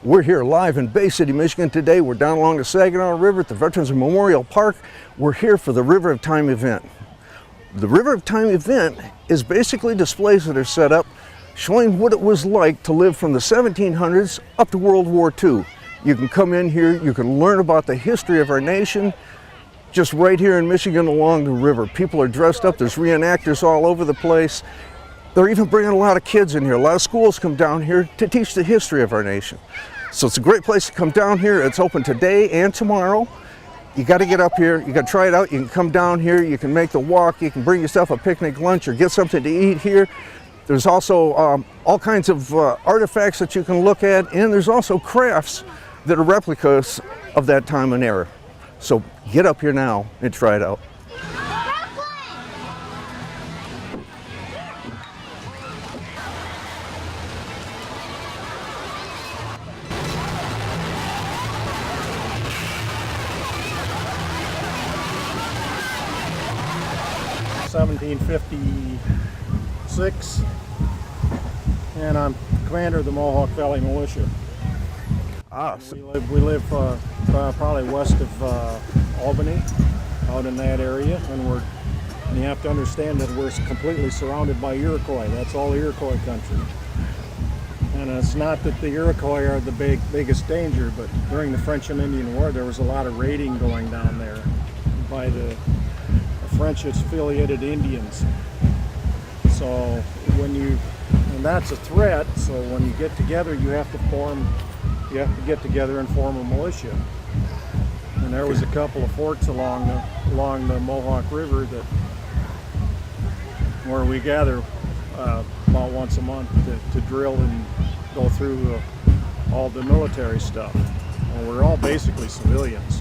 We're here live in Bay City, Michigan today. We're down along the Saginaw River at the Veterans Memorial Park. We're here for the River of Time event. The River of Time event is basically displays that are set up showing what it was like to live from the 1700s up to World War II. You can come in here, you can learn about the history of our nation just right here in Michigan along the river. People are dressed up, there's reenactors all over the place. They're even bringing a lot of kids in here. A lot of schools come down here to teach the history of our nation. So it's a great place to come down here. It's open today and tomorrow. You got to get up here. You got to try it out. You can come down here. You can make the walk. You can bring yourself a picnic lunch or get something to eat here. There's also all kinds of artifacts that you can look at, and there's also crafts that are replicas of that time and era. So get up here now and try it out. (1756), and I'm commander of the Mohawk Valley Militia. So We live probably west of Albany, out in that area, and you have to understand that we're completely surrounded by Iroquois. That's all Iroquois country. And it's not that the Iroquois are the biggest danger, but during the French and Indian War, there was a lot of raiding going down there by the French affiliated Indians. So and that's a threat. So when you get together, you have to get together and form a militia. And there was a couple of forts along the Mohawk River where we gather about once a month to drill and go through all the military stuff. And we're all basically civilians.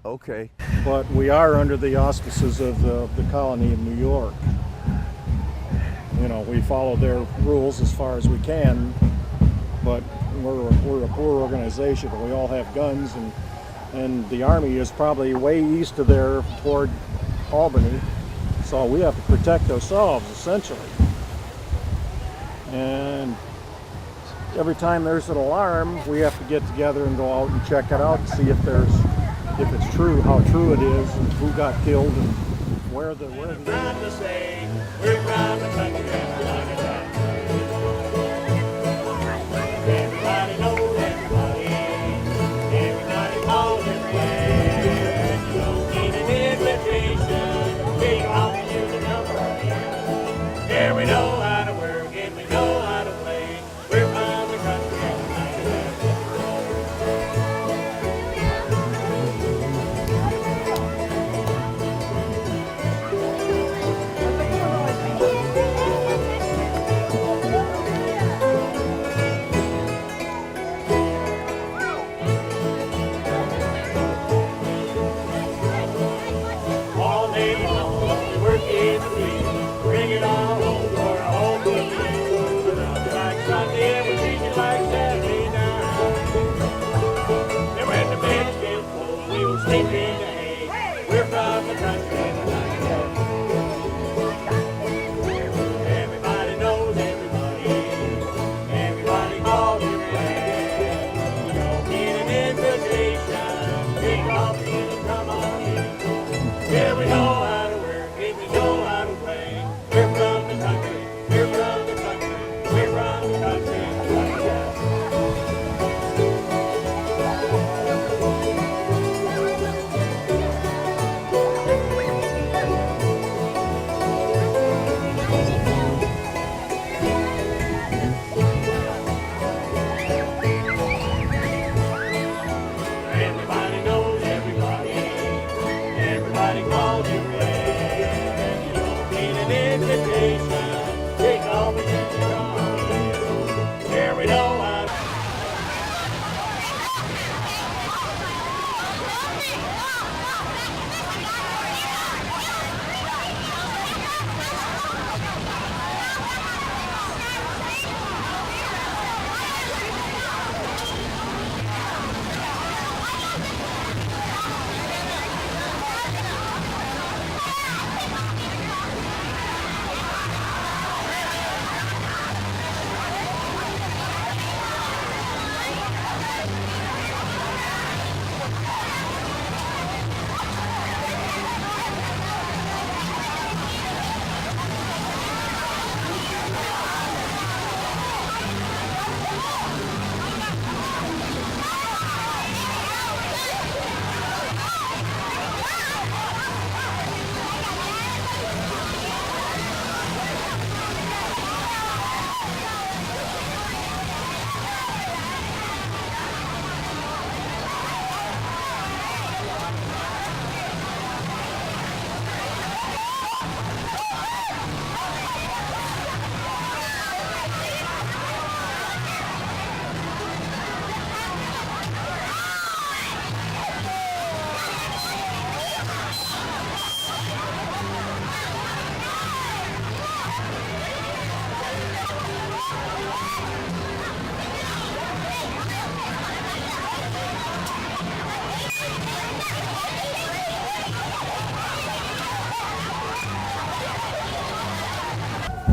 okay. But we are under the auspices of the colony of New York. You know, we follow their rules as far as we can, but we're a poor organization. We all have guns, and the Army is probably way east of there toward Albany, so we have to protect ourselves, essentially. And every time there's an alarm, we have to get together and go out and check it out to see if it's true, how true it is, and who got killed, and where the We're proud to say, we're proud to country. Everybody knows everybody. Everybody calls everywhere. You don't need an invitation. We offer you the number. Yeah, we know how to work and we know how to play. We're from the country. Bring it all home for a home with you. We love you like Sunday and we treat you like Saturday night. And when the beds get full, we will sleep in the hay. We're from the country and the night. Everybody knows everybody. Everybody calls you glad. You don't need an invitation. Take off the and come on in. Yeah, we know how to work and we know how to play. We're from the country, we're from the country, we're from the country. Everybody knows everybody. Everybody calls you friend. You don't need an invitation. Take all the things you're on. Yeah, we know how to.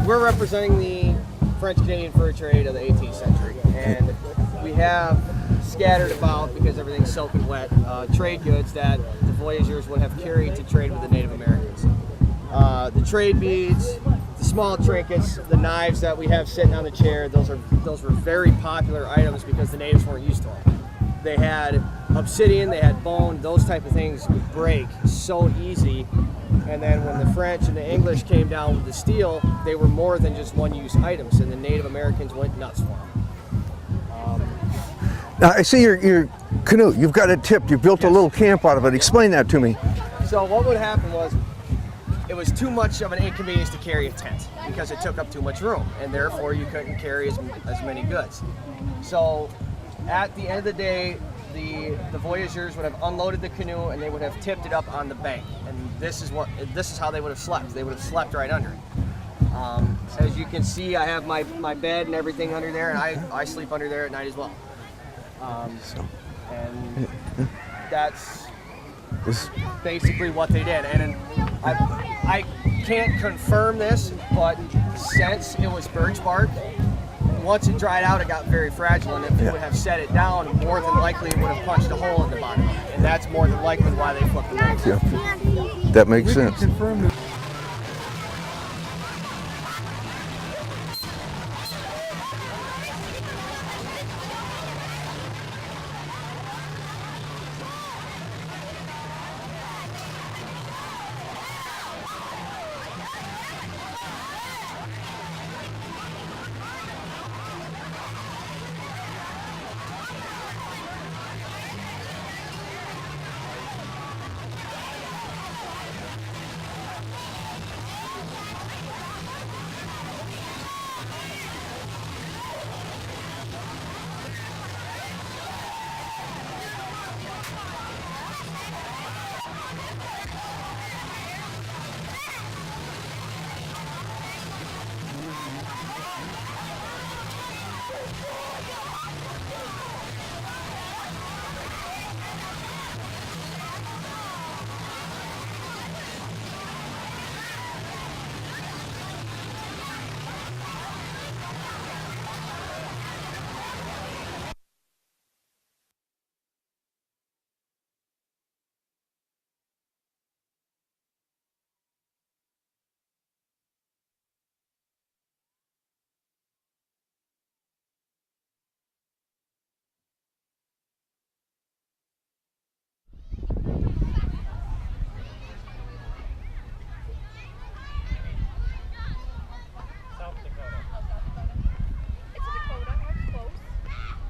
we're representing the French-Canadian fur trade of the 18th century, and we have scattered about, because everything's soaking wet, trade goods that the voyageurs would have carried to trade with the Native Americans. The trade beads, the small trinkets, the knives that we have sitting on the chair, those were very popular items because the natives weren't used to them. They had obsidian, they had bone, those type of things would break so easy. And then when the French and the English came down with the steel, they were more than just one-use items, and the Native Americans went nuts for them. Now, I see your canoe. You've got it tipped. You built a little camp out of it. Explain that to me. So what would happen was, it was too much of an inconvenience to carry a tent because it took up too much room, and therefore you couldn't carry as many goods. So at the end of the day, the voyageurs would have unloaded the canoe and they would have tipped it up on the bank, and this is how they would have slept. They would have slept right under it. As you can see, I have my bed and everything under there, and I sleep under there at night as well. And that's basically what they did. And I can't confirm this, but since it was birch bark, once it dried out, it got very fragile, and if you would have set it down, more than likely it would have punched a hole in the bottom, and that's more than likely why they flipped the legs. Yeah. That makes sense.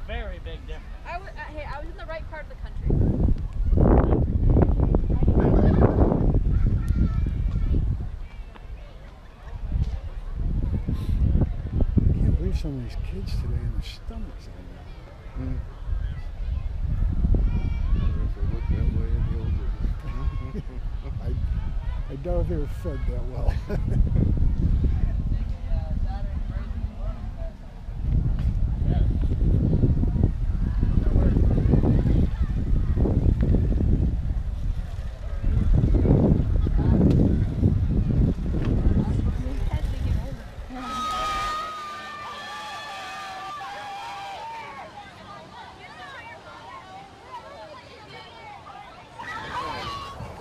Very big difference. I was in the right part of the country. I can't believe some of these kids today and their stomachs on them. I doubt if they were fed that well.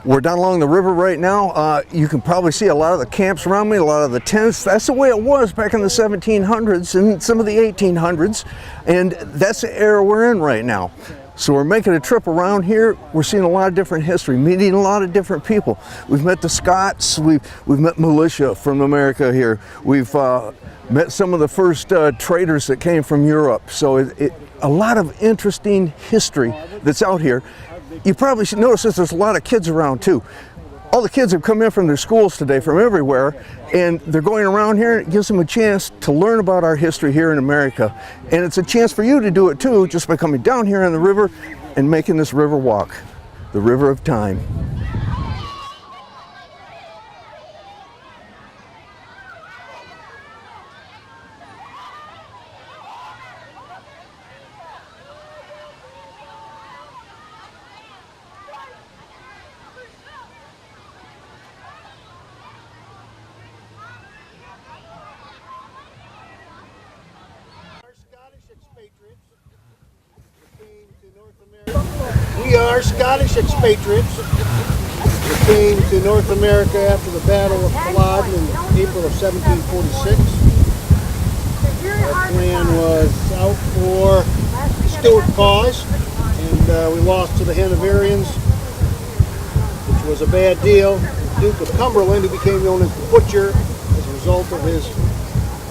We're down along the river right now. You can probably see a lot of the camps around me, a lot of the tents. That's the way it was back in the 1700s and some of the 1800s. And that's the era we're in right now. So we're making a trip around here. We're seeing a lot of different history, meeting a lot of different people. We've met the Scots, we've met militia from America here. We've met some of the first traders that came from Europe. So a lot of interesting history that's out here. You probably should notice that there's a lot of kids around too. All the kids have come in from their schools today from everywhere, and they're going around here. It gives them a chance to learn about our history here in America. And it's a chance for you to do it too, just by coming down here on the river and making this river walk, the River of Time. are Scottish expatriates who came to North America after the Battle of Culloden in April of 1746. Our clan was out for the Stuart cause, and we lost to the Hanoverians, which was a bad deal. The Duke of Cumberland, who became known as the Butcher as a result of his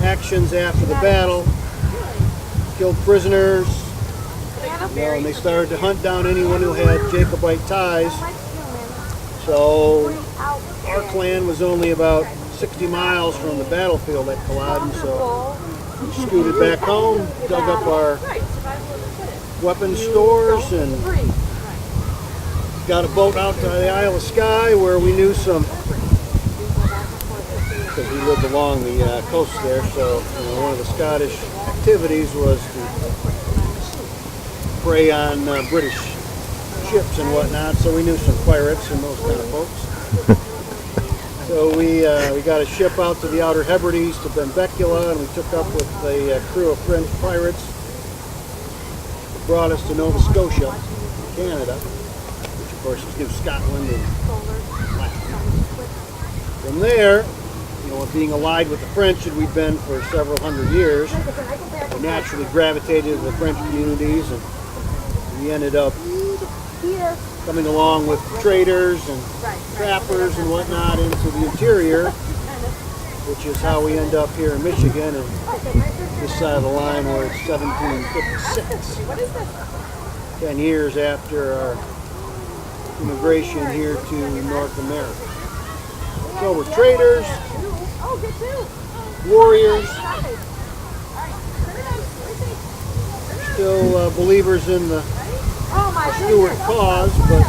actions after the battle, killed prisoners, and they started to hunt down anyone who had Jacobite ties. So our clan was only about 60 miles from the battlefield at Culloden, so we scooted back home, dug up our weapons stores, and got a boat out to the Isle of Skye where we knew some, because we lived along the coast there, so one of the Scottish activities was to prey on British ships and whatnot, so we knew some pirates and those kind of folks. So we got a ship out to the Outer Hebrides to Benbecula, and we took up with a crew of French pirates that brought us to Nova Scotia, Canada, which of course is New Scotland and Latin. From there, being allied with the French that we'd been for several hundred years, we naturally gravitated to the French communities, and we ended up coming along with traders and trappers and whatnot into the interior, which is how we end up here in Michigan, and this side of the line where it's 1756, 10 years after our immigration here to North America. So we're traders, warriors, still believers in the Stuart cause, but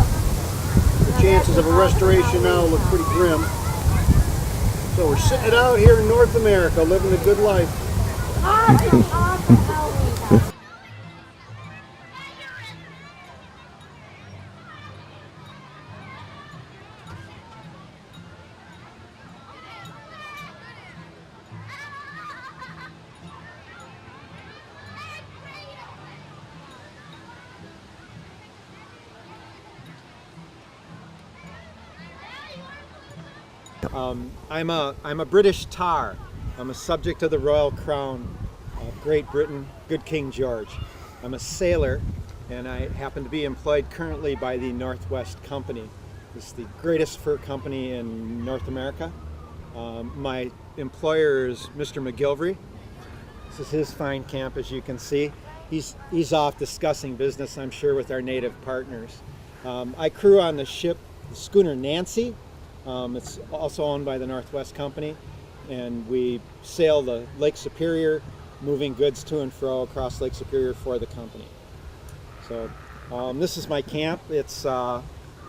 the chances of a restoration now look pretty grim. So we're sitting it out here in North America, living a good life. I'm a British tar. I'm a subject of the Royal Crown of Great Britain, good King George. I'm a sailor, and I happen to be employed currently by the Northwest Company. It's the greatest fur company in North America. My employer is Mr. McGilvery. This is his fine camp, as you can see. He's off discussing business, I'm sure, with our native partners. I crew on the ship, the schooner Nancy. It's also owned by the Northwest Company, and we sail the Lake Superior, moving goods to and fro across Lake Superior for the company. So this is my camp. It's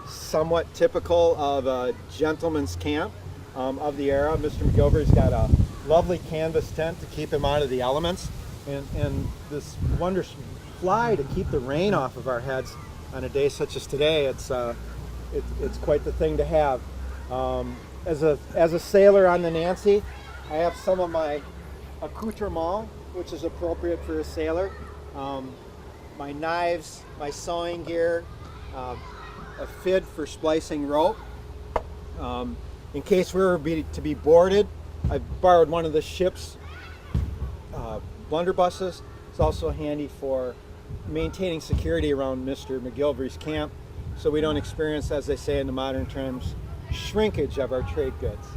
somewhat typical of a gentleman's camp of the era. Mr. McGilvery's got a lovely canvas tent to keep him out of the elements, and this wondrous fly to keep the rain off of our heads on a day such as today. It's quite the thing to have. As a sailor on the Nancy, I have some of my accoutrement, which is appropriate for a sailor. My knives, my sewing gear, a fid for splicing rope. In case we were to be boarded, I borrowed one of the ship's blunderbusses. It's also handy for maintaining security around Mr. McGilvery's camp, so we don't experience, as they say in the modern terms, shrinkage of our trade goods.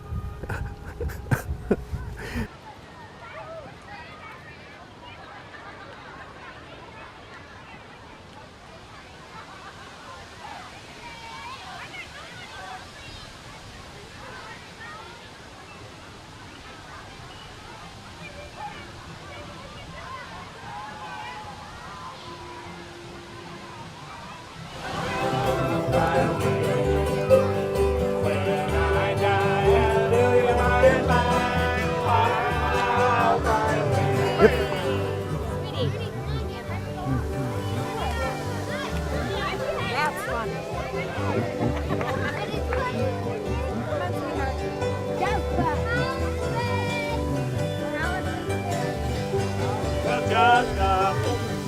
Just a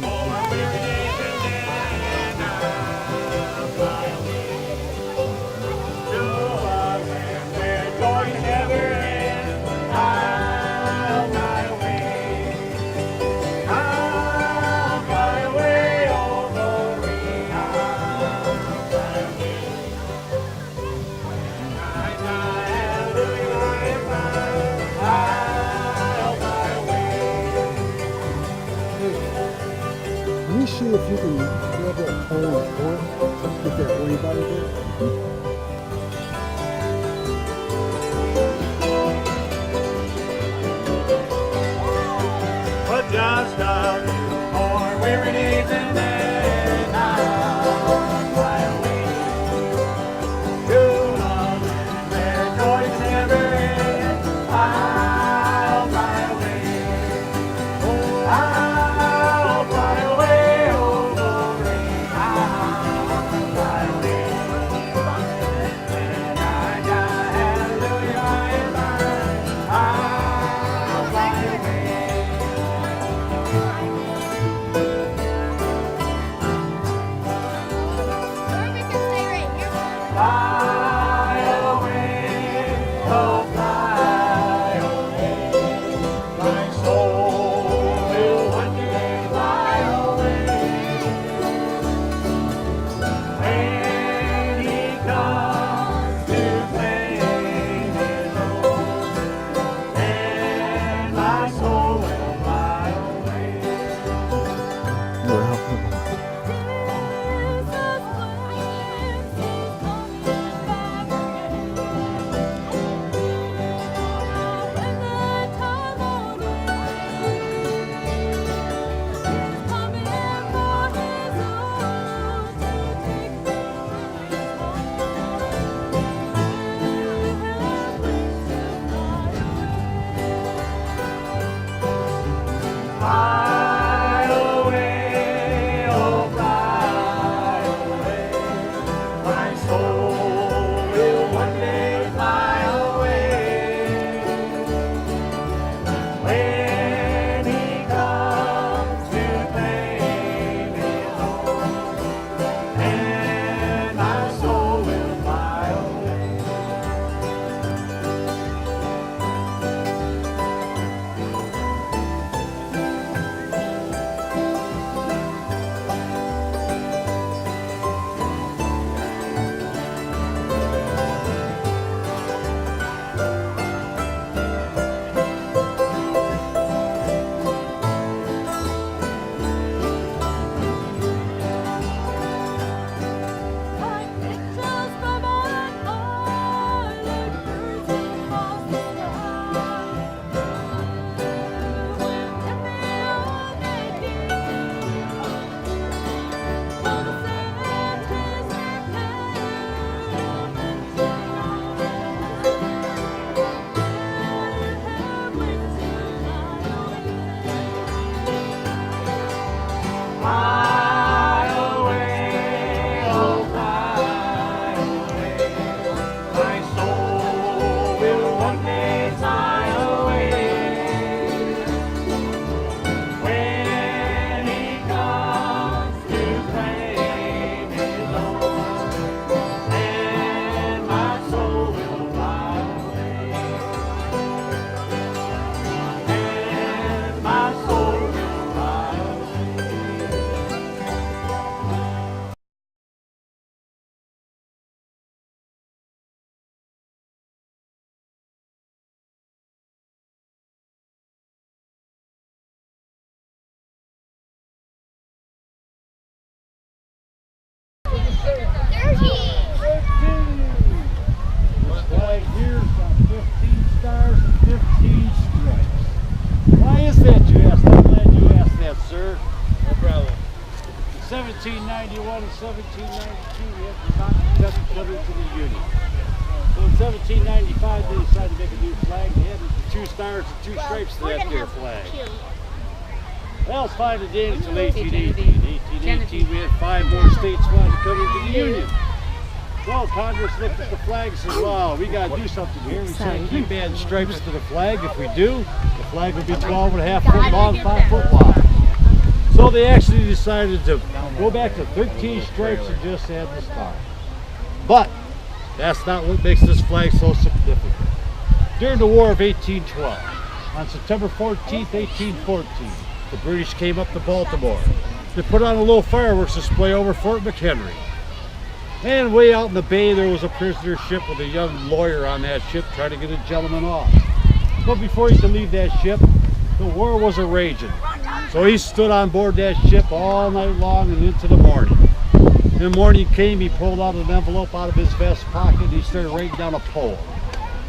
poor wicked 1791 and 1792, we had the Continental coming to the Union. So in 1795, they decided to make a new flag. They had the 2 stars and 2 stripes to that their flag. Well, it's fine today until 1818. In 1818, we had 5 more states wanted to come into the Union. Well, Congress looked at the flag and said, wow, we got to do something here. We said, keep adding stripes to the flag. If we do, the flag will be 12.5 foot long, 5 foot wide. So they actually decided to go back to 13 stripes and just add the star. But that's not what makes this flag so significant. During the War of 1812, on September 14th, 1814, the British came up to Baltimore. They put on a little fireworks display over Fort McHenry. And way out in the bay, there was a prisoner ship with a young lawyer on that ship trying to get a gentleman off. But before he could leave that ship, the war was a-raging. So he stood on board that ship all night long and into the morning. When the morning came, he pulled out an envelope out of his vest pocket and he started writing down a poem.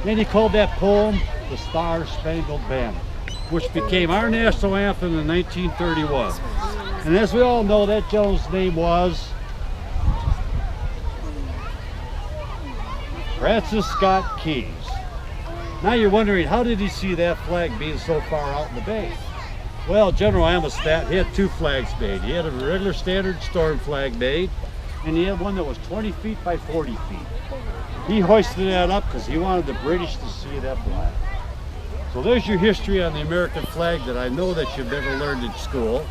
And he called that poem the Star-Spangled Banner, which became our national anthem in 1931. And as we all know, that gentleman's name was Francis Scott Keyes. Now you're wondering, how did he see that flag being so far out in the bay? Well, General Amistad, he had 2 flags made. He had a regular standard storm flag made, and he had one that was 20 feet by 40 feet. He hoisted that up because he wanted the British to see that flag. So there's your history on the American flag that I know that you've never learned in school.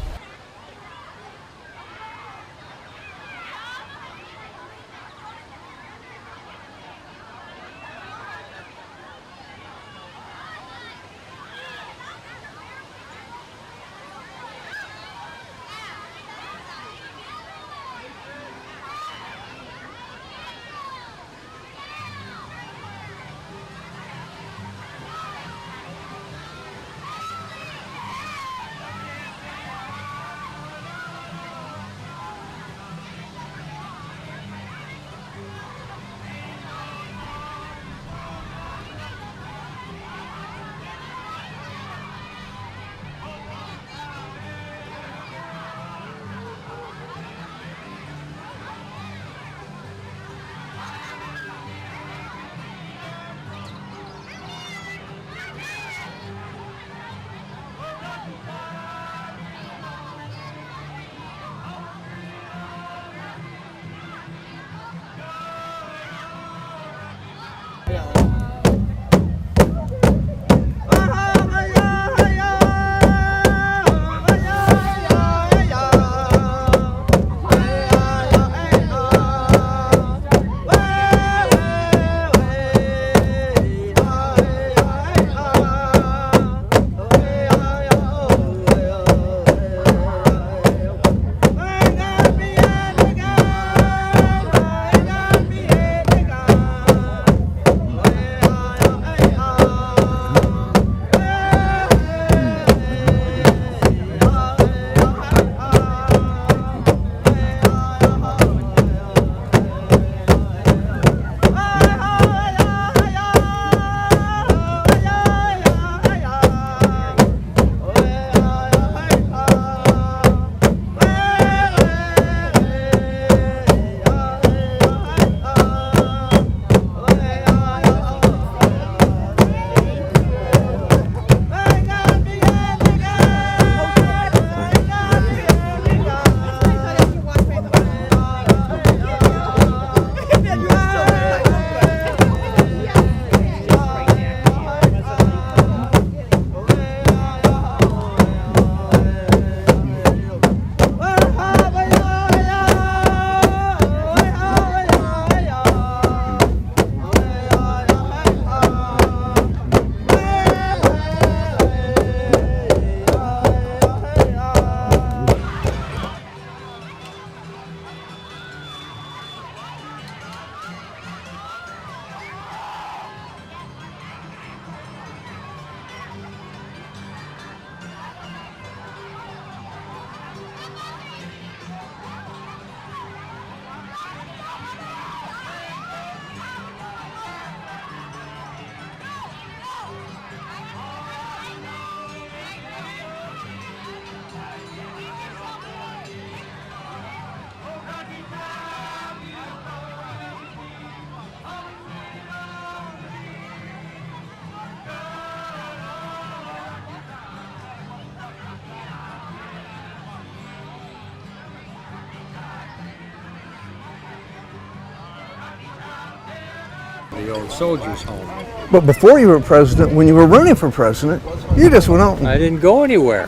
the old soldiers' home. But before you were president, when you were running for president, you just went out and I didn't go anywhere.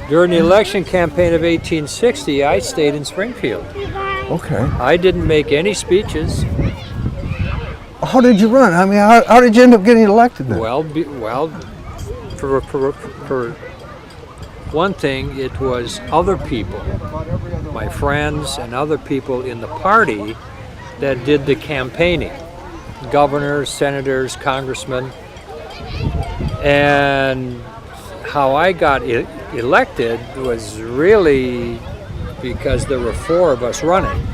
During the election campaign of 1860, I stayed in Springfield. okay. I didn't make any speeches. How did you run? I mean, how did you end up getting elected then? Well, for one thing, it was other people, my friends and other people in the party that did the campaigning. Governors, senators, congressmen. And how I got elected was really because there were 4 of us running.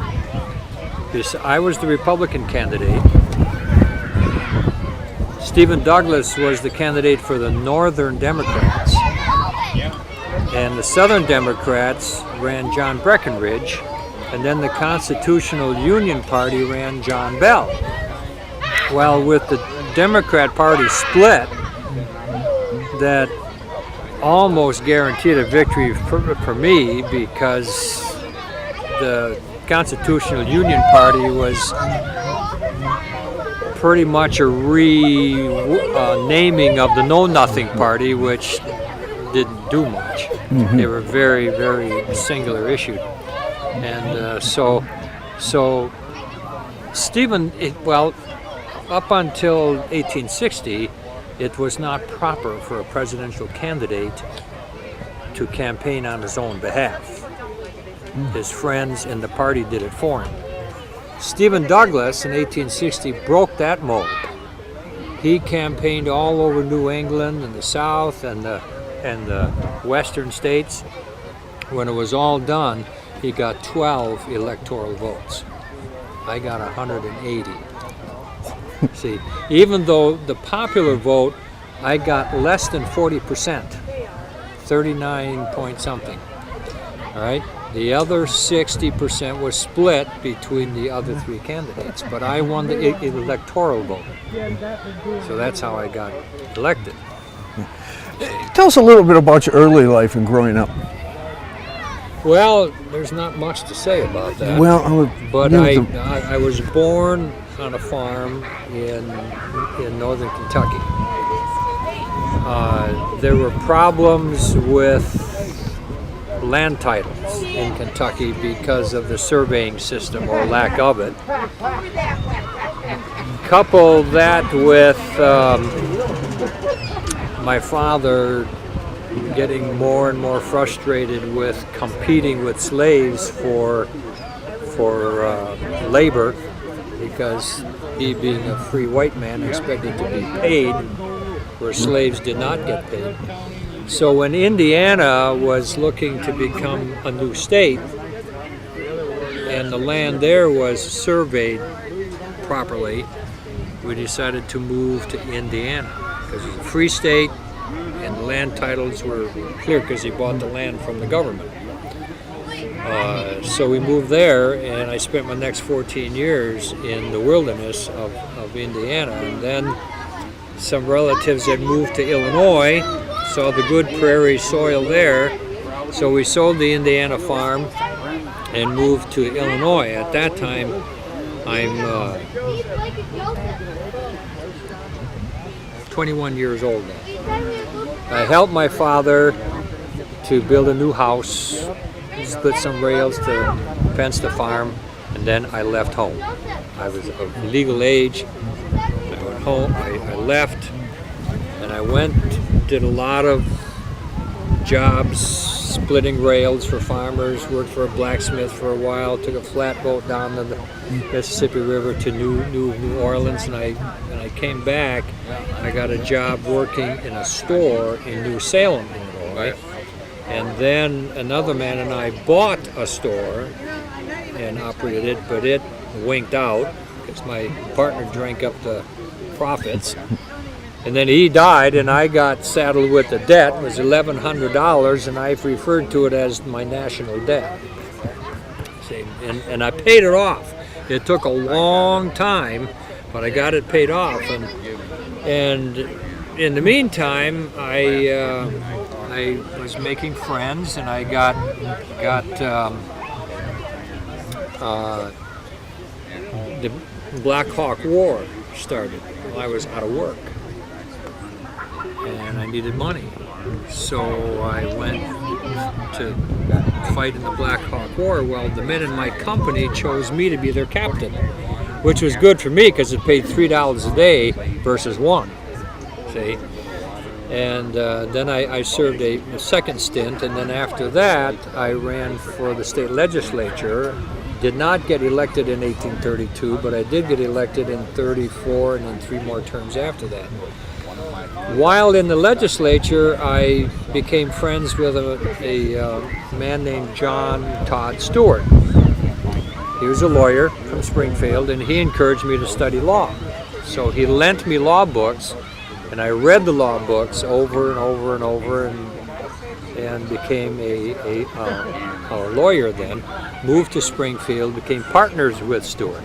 I was the Republican candidate. Stephen Douglas was the candidate for the Northern Democrats. And the Southern Democrats ran John Breckinridge. And then the Constitutional Union Party ran John Bell. Well, with the Democrat Party split, that almost guaranteed a victory for me, because the Constitutional Union Party was pretty much a renaming of the Know Nothing Party, which didn't do much. They were very, very singular issued. And so Stephen, up until 1860, it was not proper for a presidential candidate to campaign on his own behalf. His friends in the party did it for him. Stephen Douglas in 1860 broke that mold. He campaigned all over New England and the South and the western states. When it was all done, he got 12 electoral votes. I got 180. See, even though the popular vote, I got less than 40%, 39 point something. All right, the other 60% was split between the other 3 candidates, but I won the electoral vote. So that's how I got elected. Tell us a little bit about your early life and growing up. Well, there's not much to say about that. Well, but I was born on a farm in northern Kentucky. There were problems with land titles in Kentucky because of the surveying system or lack of it. Couple that with my father getting more and more frustrated with competing with slaves for labor, because he, being a free white man, expected to be paid where slaves did not get paid. So when Indiana was looking to become a new state and the land there was surveyed properly, we decided to move to Indiana because it was a free state and the land titles were clear because he bought the land from the government. So we moved there, and I spent my next 14 years in the wilderness of Indiana. And then some relatives had moved to Illinois, saw the good prairie soil there, so we sold the Indiana farm and moved to Illinois. At that time, I'm 21 years old now. I helped my father to build a new house, split some rails to fence the farm, and then I left home. I was of legal age. I went home, I left, and I went, did a lot of jobs, splitting rails for farmers, worked for a blacksmith for a while, took a flatboat down to the Mississippi River to New Orleans, and I came back. I got a job working in a store in New Salem, Illinois. And then another man and I bought a store and operated it, but it winked out because my partner drank up the profits. And then he died, and I got saddled with the debt. It was $1,100, and I referred to it as my national debt. See, and I paid it off. It took a long time, but I got it paid off. And in the meantime, I was making friends, and I got Black Hawk War started while I was out of work, and I needed money. So I went to fight in the Black Hawk War. Well, the men in my company chose me to be their captain, which was good for me because it paid $3 a day versus $1. See? And then I served a second stint, and then after that I ran for the state legislature. Did not get elected in 1832, but I did get elected in 34 and then 3 more terms after that. While in the legislature, I became friends with a man named John Todd Stewart. He was a lawyer from Springfield, and he encouraged me to study law. So he lent me law books, and I read the law books over and over and over, and became a lawyer then. Moved to Springfield, became partners with Stewart.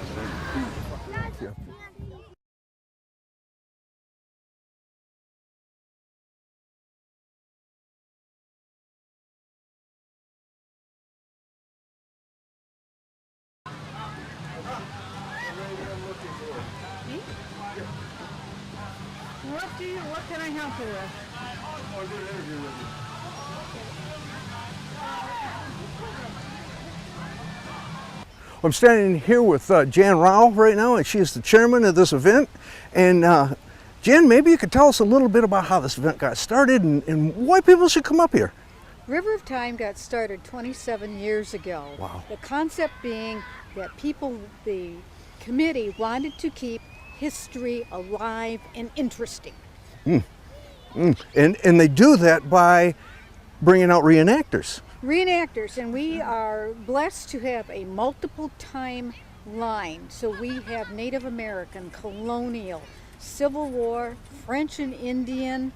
What can I help you with? I'm standing here with Jan Rao right now, and she is the chairman of this event. And Jan, maybe you could tell us a little bit about how this event got started and why people should come up here. River of Time got started 27 years ago. Wow. The concept being that the committee wanted to keep history alive and interesting. And they do that by bringing out reenactors. Reenactors, and we are blessed to have a multiple time line. So we have Native American, colonial, Civil War, French and Indian,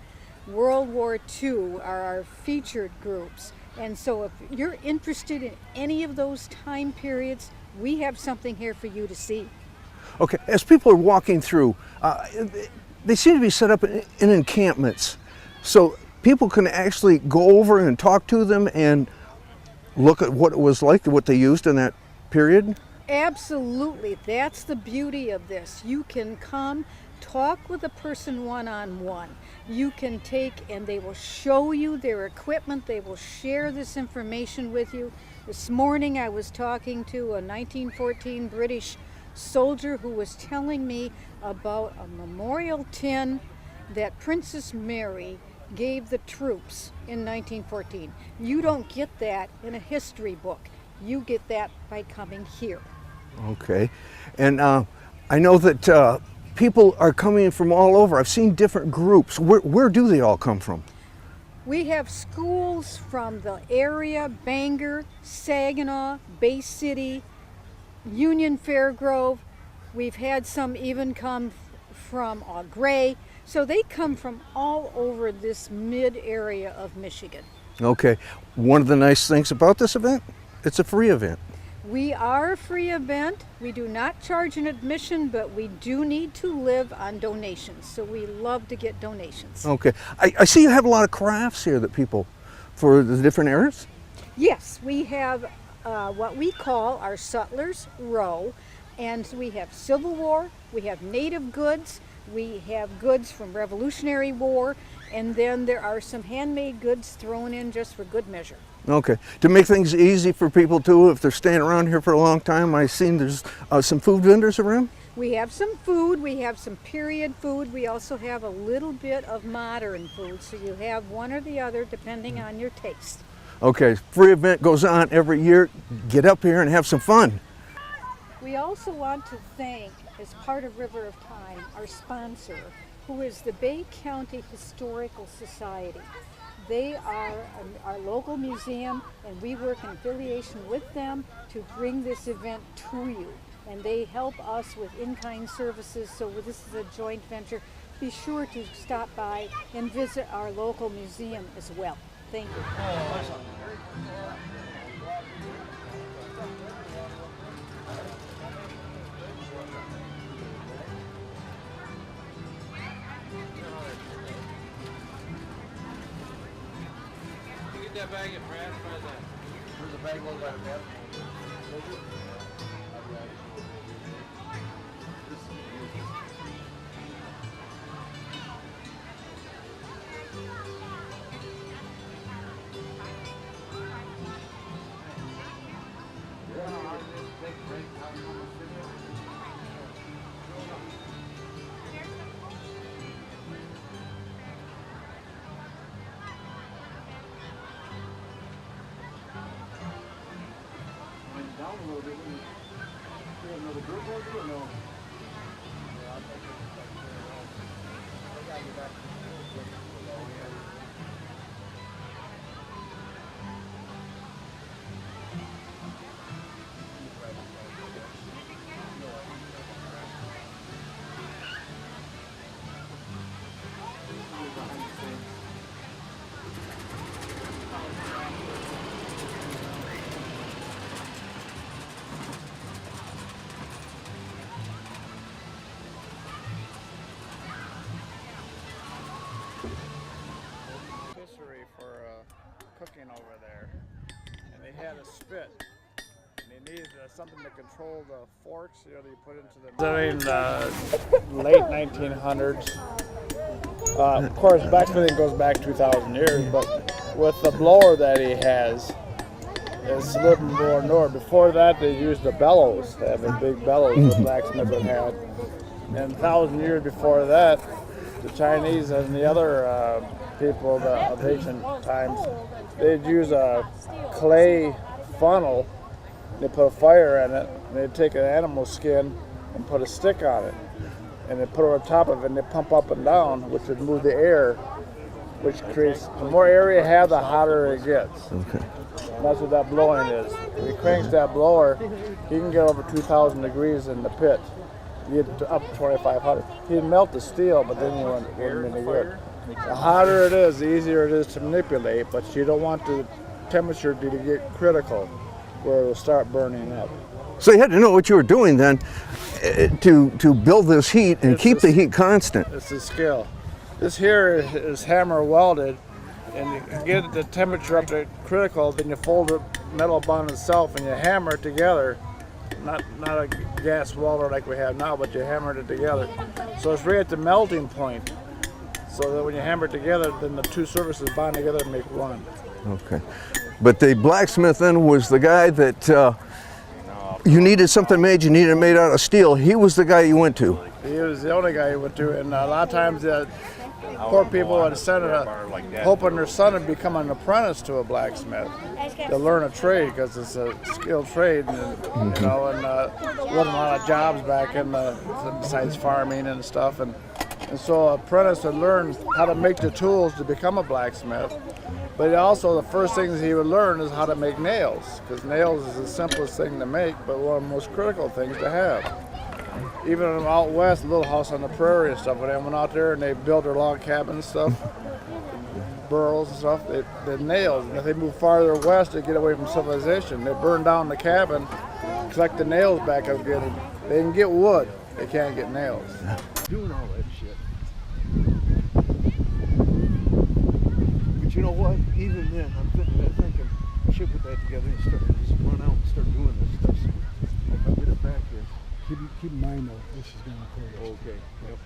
World War II are our featured groups. And so if you're interested in any of those time periods, we have something here for you to see. Okay, as people are walking through, they seem to be set up in encampments. So people can actually go over and talk to them and look at what it was like, what they used in that period? Absolutely. That's the beauty of this. You can come, talk with a person one-on-one. You can take and they will show you their equipment. They will share this information with you. This morning I was talking to a 1914 British soldier who was telling me about a memorial tin that Princess Mary gave the troops in 1914. You don't get that in a history book. You get that by coming here. Okay. And I know that people are coming from all over. I've seen different groups. Where do they all come from? We have schools from the area, Bangor, Saginaw, Bay City, Union Fairgrove. We've had some even come from Gray. So they come from all over this mid area of Michigan. Okay. One of the nice things about this event, it's a free event. We are a free event. We do not charge an admission, but we do need to live on donations. So we love to get donations. Okay. I see you have a lot of crafts here that people, for the different eras? Yes, we have what we call our Sutler's Row. And we have Civil War, we have native goods, we have goods from Revolutionary War, and then there are some handmade goods thrown in just for good measure. Okay. To make things easy for people too, if they're staying around here for a long time, I've seen there's some food vendors around? We have some food, we have some period food, we also have a little bit of modern food, so you have one or the other depending on your taste. Okay, free event goes on every year. Get up here and have some fun. We also want to thank, as part of River of Time, our sponsor, who is the Bay County Historical Society. They are our local museum, and we work in affiliation with them to bring this event to you. And they help us with in-kind services, so this is a joint venture. Be sure to stop by and visit our local museum as well. Thank you. That bag of Brad, There's a bag loaded by the bed. Another group over or no? For cooking over there, and they had a spit, and they needed something to control the forks, you know, that you put into the. During the late 1900s, of course, blacksmithing goes back 2,000 years, but with the blower that he has, it's a little more north. Before that, they used the bellows, having big bellows the blacksmiths had, and 1,000 years before that, the Chinese and the other people of ancient times, they'd use a clay funnel, they put a fire in it, and they'd take an animal skin and put a stick on it, and they put it on top of it, and they pump up and down, which would move the air, which creates, the more air you have, the hotter it gets. Okay. And that's what that blowing is. If he cranks that blower, he can get over 2,000 degrees in the pit. You get up to 2,500. He'd melt the steel, but then you wouldn't any good. The hotter it is, the easier it is to manipulate, but you don't want the temperature to get critical where it'll start burning up. So you had to know what you were doing then to build this heat and keep the heat constant. It's a skill. This here is hammer welded, and you get the temperature up to critical, then you fold the metal bond itself and you hammer it together. Not a gas welder like we have now, but you hammered it together. So it's right at the melting point. So that when you hammer it together, then the two surfaces bond together and make one. Okay. But the blacksmith then was the guy that you needed something made, you needed it made out of steel. He was the guy you went to. He was the only guy you went to, and a lot of times poor people would send hoping their son would become an apprentice to a blacksmith to learn a trade, because it's a skilled trade, and you know, and wasn't a lot of jobs back in besides farming and stuff, and so an apprentice would learn how to make the tools to become a blacksmith. But also the first things he would learn is how to make nails, because nails is the simplest thing to make, but one of the most critical things to have. Even out west, Little House on the Prairie and stuff, when they went out there and they built their log cabins and stuff, burrows and stuff, they nails. And if they move farther west, they get away from civilization. They burn down the cabin, collect the nails back up again. They can get wood, they can't get nails. Doing all that shit. But you know what? Even then, I'm thinking I should put that together and just run out and start doing this stuff. Like I'll get it back here. Keep in mind though, this is going to occur. Okay. Yep.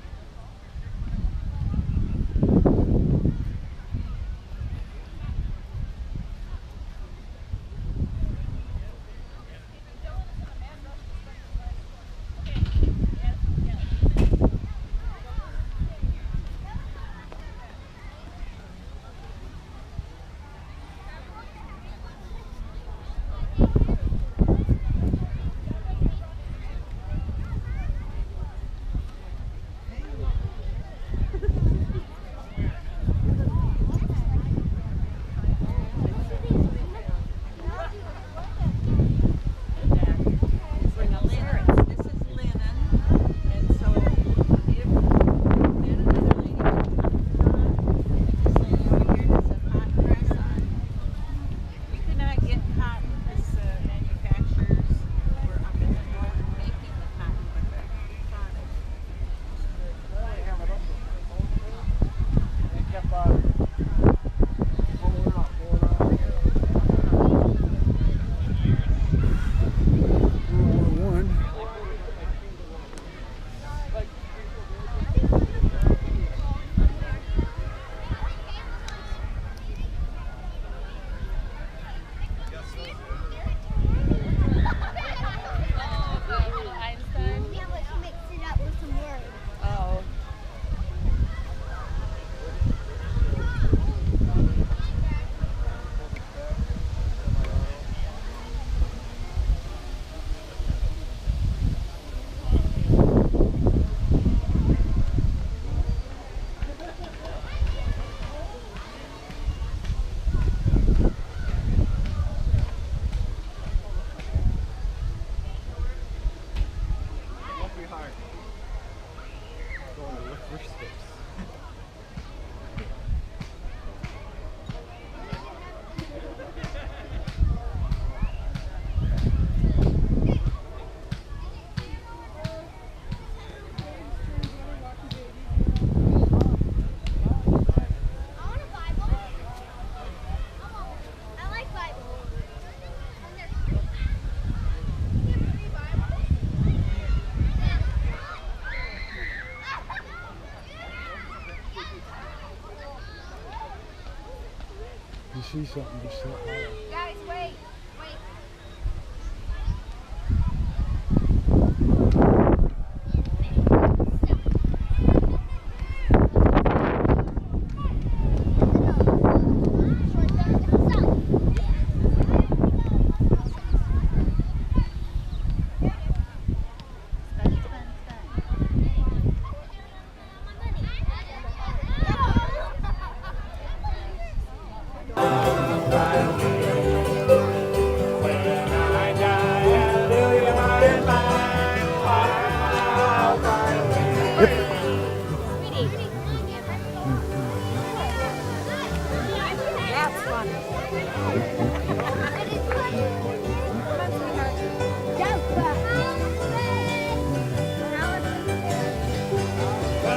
You see something, just say hi. Guys, wait. Wait.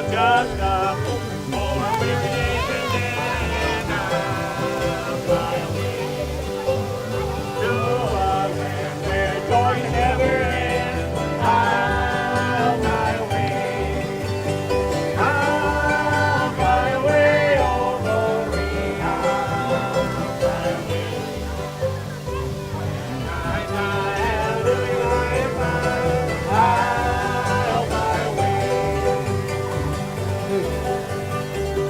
Just a more weary days and then I'll fly away. To a land where joy never ends. I'll fly away. I'll fly away, oh glory. I'll fly away. When I die, hallelujah, I am mine. I'll fly away.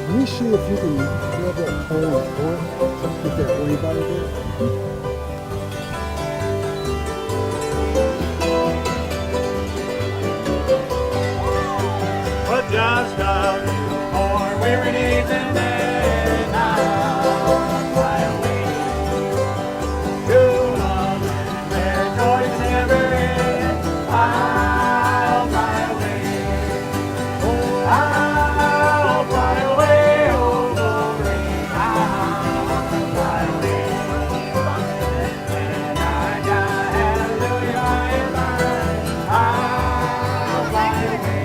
Let me see if you can grab that pole and pull it. Get that wave out of there. But just a few more weary days and then I'll fly away to a land where joy never ends. I'll fly away. I'll fly away, oh glory. I'll fly away. When I die, hallelujah, I am mine. I'll fly away.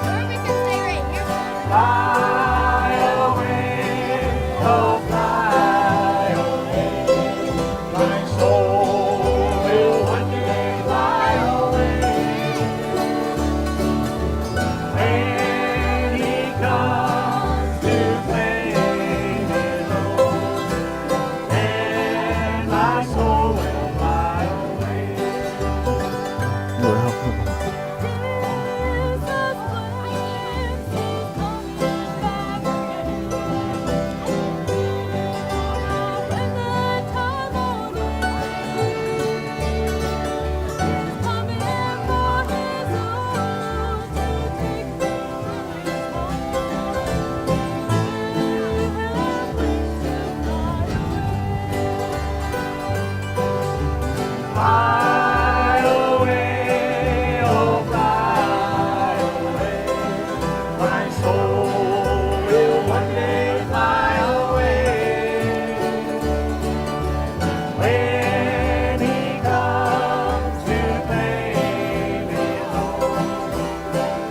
Or we can stay right here. Fly away, oh fly away. My soul will one day fly away. When he comes to claim his own, and my soul will fly away. Fly away, oh fly away. My soul will one day fly away. When he comes to claim his own,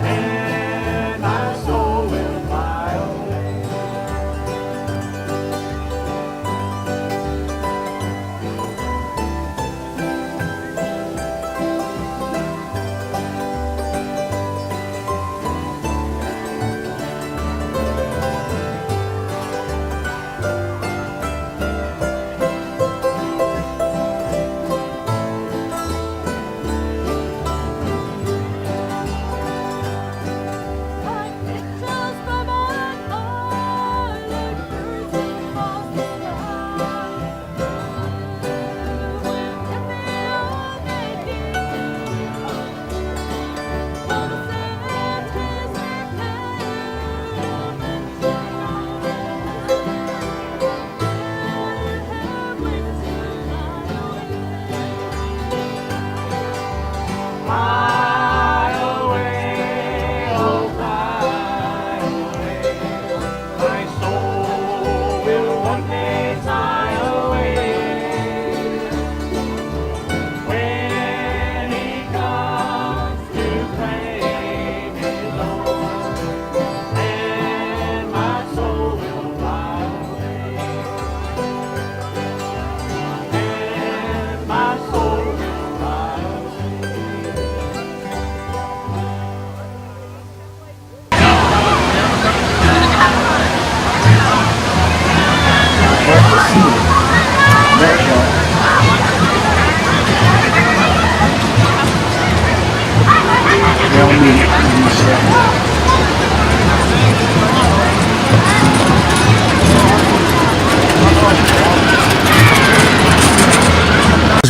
and my soul will fly away.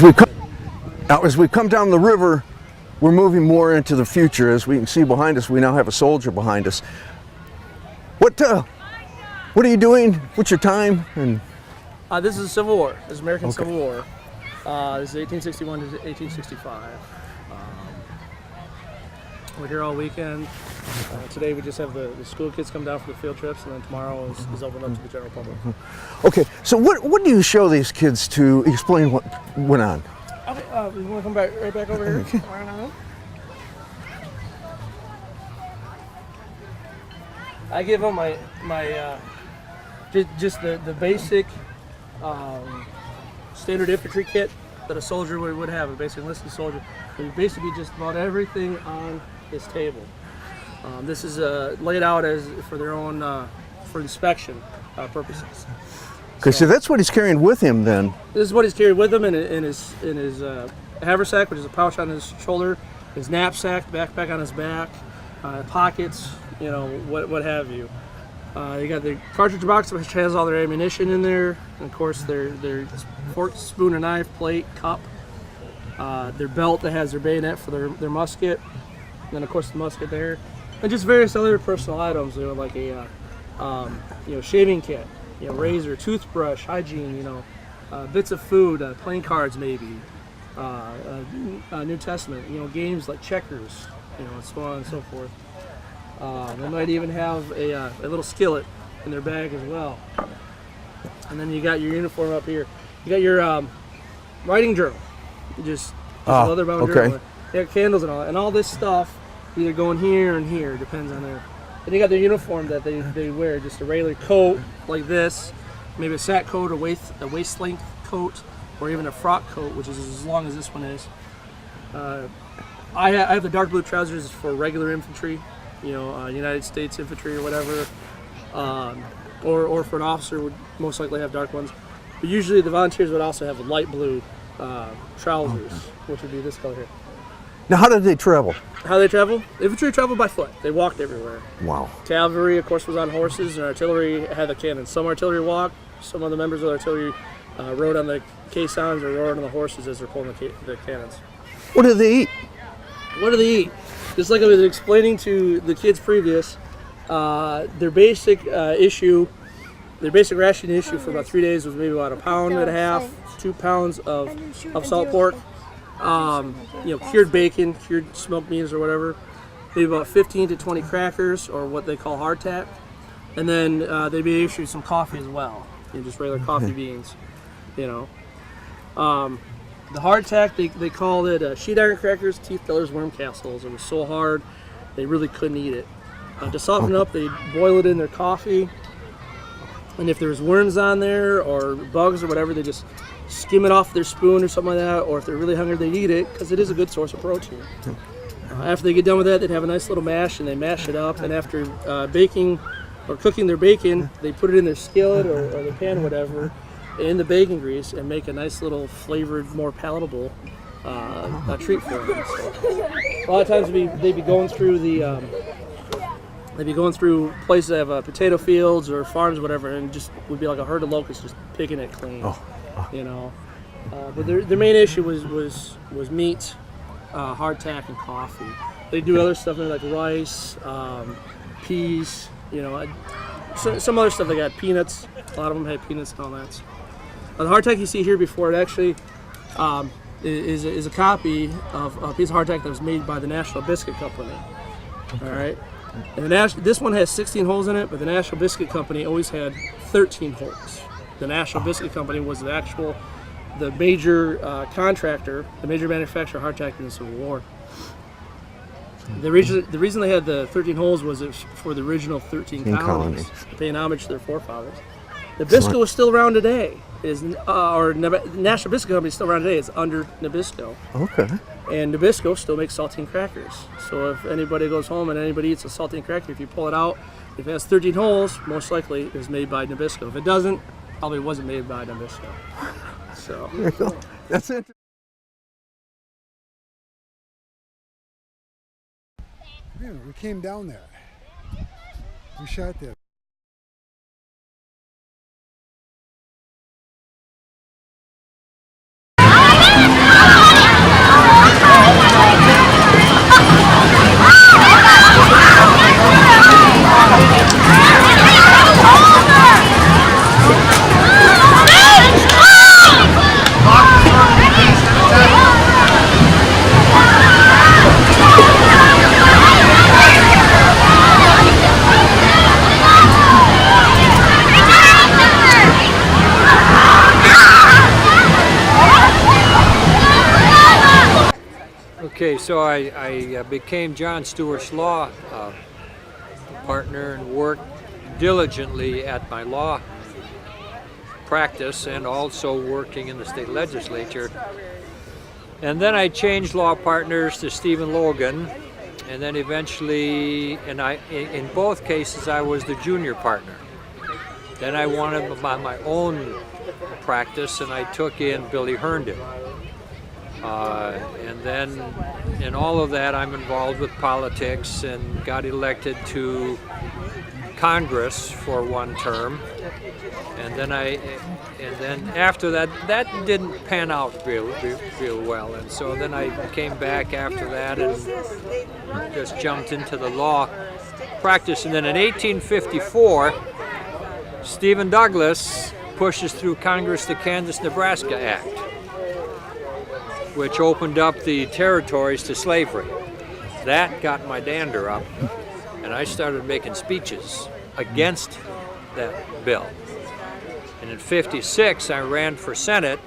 as we come down the river, we're moving more into the future. As we can see behind us, we now have a soldier behind us. What are you doing? What's your time? And this is the Civil War. This is American Civil War. This is 1861 to 1865. We're here all weekend. Today we just have the school kids come down for the field trips, and then tomorrow is open up to the general public. Okay, so what do you show these kids to explain what went on? Okay, you want to come right back over here? I give them my just the basic standard infantry kit that a soldier would have, a basic enlisted soldier. It basically just about everything on this table. This is laid out as for their own for inspection purposes. Okay, so that's what he's carrying with him then. This is what he's carried with him in his haversack, which is a pouch on his shoulder, his knapsack, backpack on his back, pockets, you know, what have you. You got the cartridge box, which has all their ammunition in there, and of course their fork, spoon, and knife, plate, cup. Their belt that has their bayonet for their musket, and then of course the musket there, and just various other personal items, you know, like a shaving kit, you know, razor, toothbrush, hygiene, you know, bits of food, playing cards maybe, New Testament, you know, games like checkers, you know, and so on and so forth. They might even have a little skillet in their bag as well. And then you got your uniform up here. You got your writing journal. Just a leather-bound journal. They got candles and all this stuff either going here and here, depends on their. And you got their uniform that they wear, just a regular coat like this, maybe a sack coat, a waist length coat, or even a frock coat, which is as long as this one is. I have the dark blue trousers for regular infantry, you know, United States infantry or whatever, or for an officer would most likely have dark ones. But usually the volunteers would also have light blue trousers, which would be this color here. Now, how did they travel? How they travel? Infantry traveled by foot. They walked everywhere. Wow. Cavalry, of course, was on horses, and artillery had the cannons. Some artillery walked. Some of the members of the artillery rode on the caissons or rode on the horses as they're pulling the cannons. What do they eat? What do they eat? Just like I was explaining to the kids previous, their basic ration issue for about 3 days was maybe about 1.5 pounds, 2 pounds of salt pork, cured bacon, cured smoked meats or whatever, maybe about 15 to 20 crackers or what they call hardtack, and then they'd be issued some coffee as well, just regular coffee beans, you know. The hardtack, they called it sheet iron crackers, teeth fillers, worm castles. It was so hard, they really couldn't eat it. To soften it up, they'd boil it in their coffee, and if there's worms on there or bugs or whatever, they just skim it off their spoon or something like that, or if they're really hungry, they'd eat it because it is a good source of protein. After they get done with that, they'd have a nice little mash, and they mash it up, and after baking or cooking their bacon, they put it in their skillet or their pan or whatever, in the bacon grease, and make a nice little flavored, more palatable treat for them. So, a lot of times they'd be going through places that have potato fields or farms, or whatever, and just would be like a herd of locusts just picking it clean. You know. But their main issue was meat, hardtack, and coffee. They do other stuff like rice, peas, you know, some other stuff. They got peanuts. A lot of them had peanuts and all that. The hardtack you see here before it actually is a copy of a piece of hardtack that was made by the National Biscuit Company. All right, and this one has 16 holes in it, but the National Biscuit Company always had 13 holes. The National Biscuit Company was the major contractor, the major manufacturer of hardtack in the Civil War. The reason they had the 13 holes was for the original 13 colonies, paying homage to their forefathers. Nabisco is still around today. National Biscuit Company is still around today. It's under Nabisco. Okay. And Nabisco still makes saltine crackers. So if anybody goes home and anybody eats a saltine cracker, if you pull it out, if it has 13 holes, most likely it was made by Nabisco. If it doesn't, probably wasn't made by Nabisco. So that's it. Yeah, we came down there. We shot there. Okay, so I became John Stewart's law partner and worked diligently at my law practice and also working in the state legislature. And then I changed law partners to Stephen Logan, and then eventually, in both cases, I was the junior partner. Then I wanted my own practice, and I took in Billy Herndon. And then in all of that, I'm involved with politics and got elected to Congress for one term. And then after that, that didn't pan out real well. And so then I came back after that and just jumped into the law practice. And then in 1854, Stephen Douglas pushes through Congress the Kansas-Nebraska Act, which opened up the territories to slavery. That got my dander up, and I started making speeches against that bill. And in '56, I ran for Senate,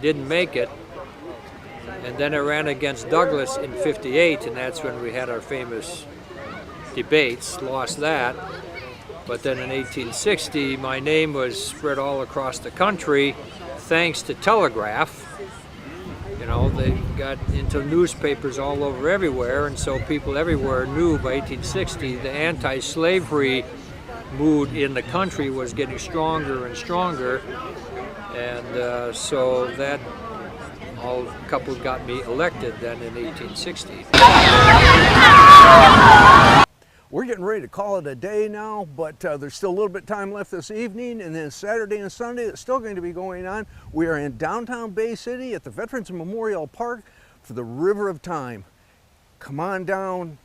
didn't make it, and then I ran against Douglas in '58, and that's when we had our famous debates, lost that. But then in 1860, my name was spread all across the country thanks to telegraph. You know, they got into newspapers all over everywhere, and so people everywhere knew by 1860 the anti-slavery mood in the country was getting stronger and stronger, and so that all coupled got me elected then in 1860. We're getting ready to call it a day now, but there's still a little bit of time left this evening, and then Saturday and Sunday it's still going to be going on. We are in downtown Bay City at the Veterans Memorial Park for the River of Time. Come on down,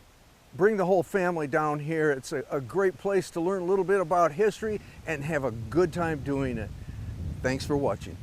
bring the whole family down here. It's a great place to learn a little bit about history and have a good time doing it. Thanks for watching.